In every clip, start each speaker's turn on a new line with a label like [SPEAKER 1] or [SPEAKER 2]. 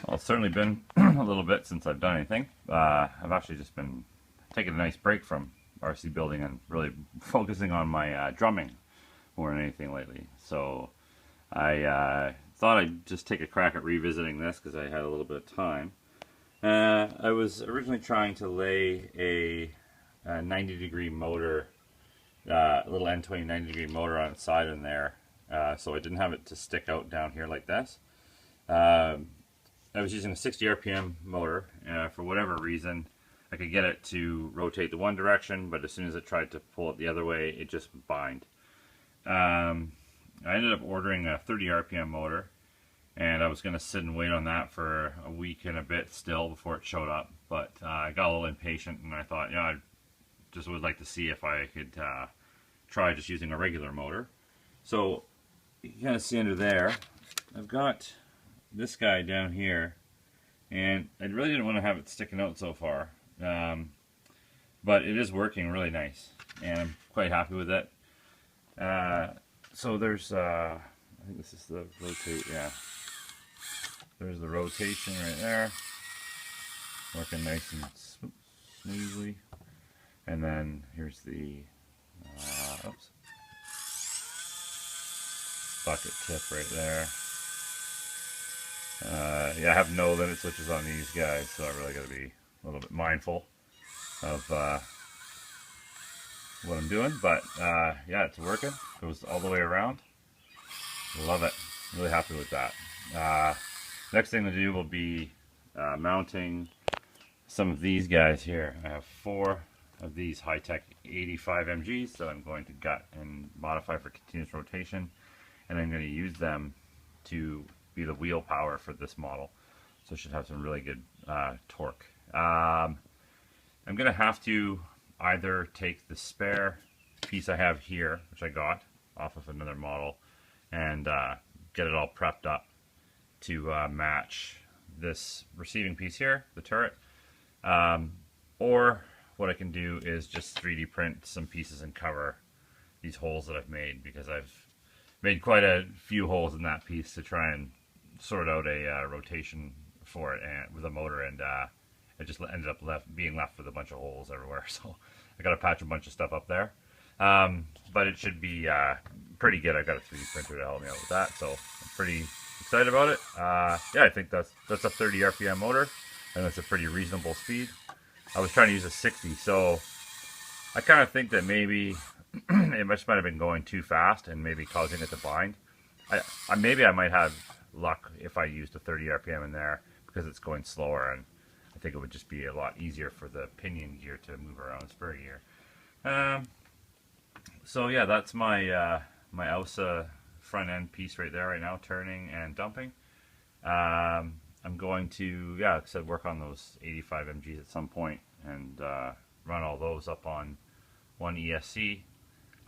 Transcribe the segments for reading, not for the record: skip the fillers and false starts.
[SPEAKER 1] Well, it's certainly been a little bit since I've done anything. I've actually just been taking a nice break from RC building and really focusing on my drumming more than anything lately. So I thought I'd just take a crack at revisiting this because I had a little bit of time. I was originally trying to lay a 90-degree motor, a little N20 90-degree motor on its side in there, so I didn't have it to stick out down here like this. I was using a 60 RPM motor. For whatever reason, I could get it to rotate the one direction, but as soon as it tried to pull it the other way, it just bind. I ended up ordering a 30 RPM motor, and I was going to sit and wait on that for a week and a bit still before it showed up, but I got a little impatient, and I thought, yeah, I just would like to see if I could try just using a regular motor. So you can kind of see under there, I've got this guy down here, and I really didn't want to have it sticking out so far, but it is working really nice, and I'm quite happy with it. So there's, I think this is the rotate, yeah. There's the rotation right there, working nice and smoothly. And then here's the bucket tip right there. Yeah, I have no limit switches on these guys, so I really got to be a little bit mindful of what I'm doing. But yeah, it's working. Goes all the way around. Love it. Really happy with that. Next thing to do will be mounting some of these guys here. I have 4 of these high-tech 85 MGs that I'm going to gut and modify for continuous rotation, and I'm going to use them to be the wheel power for this model. So it should have some really good torque. I'm going to have to either take the spare piece I have here, which I got off of another model, and get it all prepped up to match this receiving piece here, the turret, or what I can do is just 3D print some pieces and cover these holes that I've made, because I've made quite a few holes in that piece to try and sort out a rotation for it and with a motor, and it just ended up being left with a bunch of holes everywhere. So I got to patch a bunch of stuff up there, but it should be pretty good. I got a 3D printer to help me out with that, so I'm pretty excited about it. Yeah, I think that's a 30 RPM motor, and that's a pretty reasonable speed. I was trying to use a 60, so I kind of think that maybe it might have been going too fast and maybe causing it to bind. Maybe I might have luck if I used a 30 RPM in there, because it's going slower, and I think it would just be a lot easier for the pinion gear to move around the spur gear. So yeah, that's my my Ausa front end piece right there right now, turning and dumping. I'm going to, yeah, like I said, work on those 85 MGs at some point and run all those up on one ESC.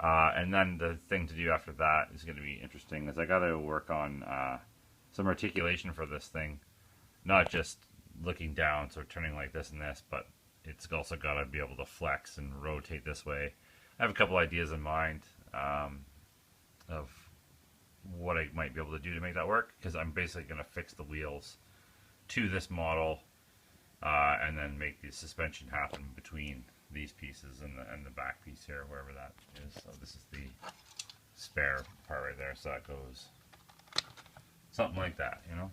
[SPEAKER 1] And then the thing to do after that is going to be interesting, is I got to work on some articulation for this thing, not just looking down, so turning like this and this, but it's also got to be able to flex and rotate this way. I have a couple ideas in mind of what I might be able to do to make that work, because I'm basically going to fix the wheels to this model and then make the suspension happen between these pieces and the back piece here, wherever that is. So this is the spare part right there, so that goes something like that, you know.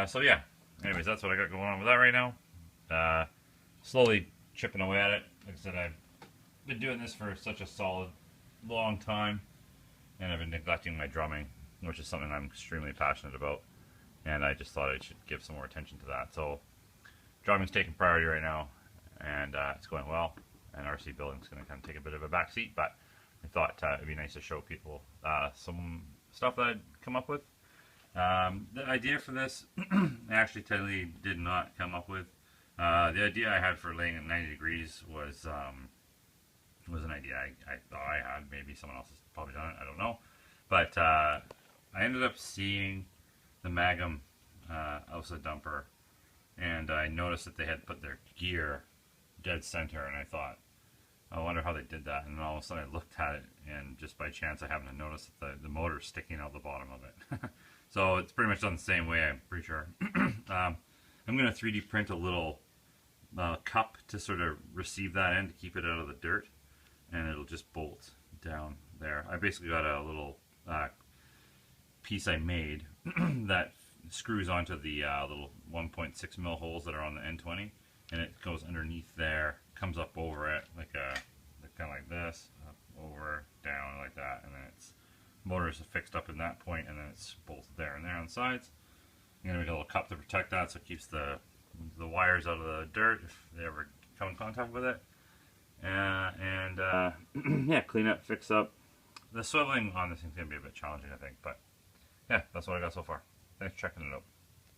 [SPEAKER 1] So yeah, anyways, that's what I got going on with that right now. Slowly chipping away at it. Like I said, I've been doing this for such a solid long time, and I've been neglecting my drumming, which is something I'm extremely passionate about, and I just thought I should give some more attention to that. So drumming's taking priority right now, and it's going well, and RC building's going to kind of take a bit of a back seat, but I thought it'd be nice to show people some stuff that I'd come up with. The idea for this I actually totally did not come up with. The idea I had for laying at 90 degrees was an idea I thought I had. Maybe someone else has probably done it, I don't know. But I ended up seeing the Magnum Ausa dumper, and I noticed that they had put their gear dead center, and I thought, I wonder how they did that. And then all of a sudden I looked at it, and just by chance I happened to notice that the motor's sticking out the bottom of it. So it's pretty much done the same way, I'm pretty sure. I'm going to 3D print a little cup to sort of receive that end to keep it out of the dirt, and it'll just bolt down there. I basically got a little piece I made that screws onto the little 1.6 mil holes that are on the N20, and it goes underneath there, comes up over it like kind of like this, up, over, down, like that, and then its motor is fixed up in that point, and then it's bolted there and there on the sides. I'm gonna make a little cup to protect that, so it keeps the wires out of the dirt if they ever come in contact with it. And yeah, clean up, fix up. The swiveling on this thing's gonna be a bit challenging, I think, but yeah, that's what I got so far. Thanks for checking it out.